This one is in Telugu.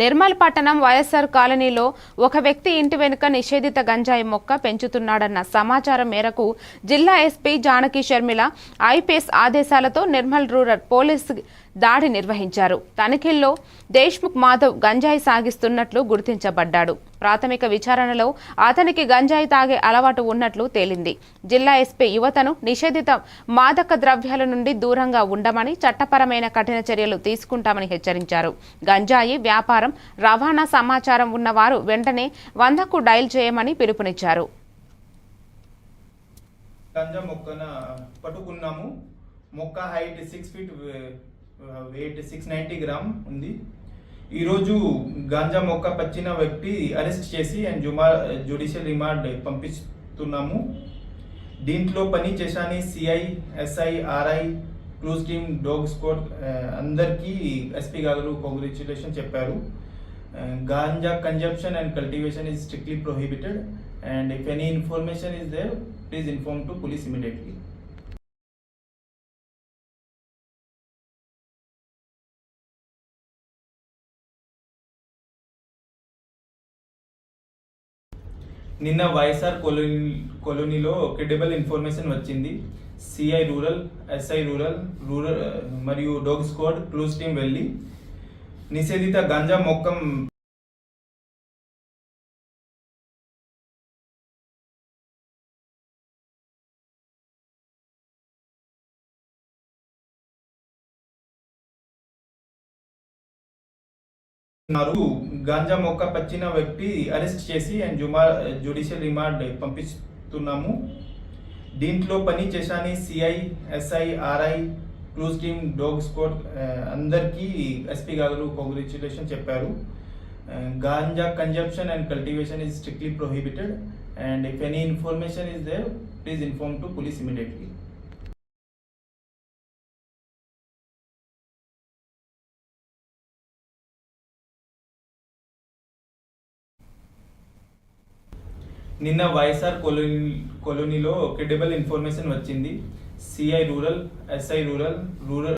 నిర్మల్ పట్టణం వైఎస్ఆర్ కాలనీలో ఒక వ్యక్తి ఇంటి వెనుక నిషేధిత గంజాయి మొక్క పెంచుతున్నాడన్న సమాచారం మేరకు జిల్లా ఎస్పీ జానకి షర్మిల ఐపీఎస్ ఆదేశాలతో నిర్మల్ రూరల్ పోలీసు దాడి నిర్వహించారు. తనిఖీల్లో దేశ్ముఖ్ మాధవ్ గంజాయి సాగిస్తున్నట్లు గుర్తించబడ్డాడు. ప్రాథమిక విచారణలో అతనికి గంజాయి తాగే అలవాటు ఉన్నట్లు తేలింది. జిల్లా ఎస్పీ యువతను నిషేధిత మాదక ద్రవ్యాల నుండి దూరంగా ఉండమని, చట్టపరమైన కఠిన చర్యలు తీసుకుంటామని హెచ్చరించారు. గంజాయి వ్యాపారం, రవాణా సమాచారం ఉన్నవారు వెంటనే 100కు డయల్ చేయమని పిలుపునిచ్చారు. గంజా మొక్కన పట్టుకున్నాము. మొక్క హైట్ 6 ఫీట్, వెయిట్ 690 గ్రామ్ ఉంది. ఈరోజు గాంజా మొక్క పచ్చిన వ్యక్తి అరెస్ట్ చేసి అండ్ జ్యుడిషియల్ రిమాండ్ పంపిస్తున్నాము. దీంట్లో పని చేశాని CI, SI, RI, clues team, dog squad అందరికీ ఎస్పీ గారు కంగ్రాచ్యులేషన్ చెప్పారు. Ganja consumption and cultivation is strictly prohibited, and if any information is there, please inform to police immediately. నిన్న వైఎస్ఆర్ కాలనీలో క్రెడిబుల్ ఇన్ఫర్మేషన్ వచ్చింది. సిఐ రూరల్, ఎస్ఐ రూరల్ మరియు డాగ్ స్క్వాడ్, క్లూజ్ టీమ్ వెళ్ళి నిషేధిత గంజా మొక్క గాంజా మొక్క పచ్చిన వ్యక్తి అరెస్ట్ చేసి అండ్ జ్యుడిషియల్ రిమాండ్ పంపిస్తున్నాము. దీంట్లో పని చేశాని CI, SI, RI, clues team, dog squad అందరికీ ఎస్పీ గారు కంగ్రాచ్యులేషన్ చెప్పారు. Ganja consumption and cultivation is strictly prohibited, and if any information is there, please inform to police immediately. నిన్న వైఎస్ఆర్ కాలనీలో క్రెడిబుల్ ఇన్ఫర్మేషన్ వచ్చింది. CI rural, SI rural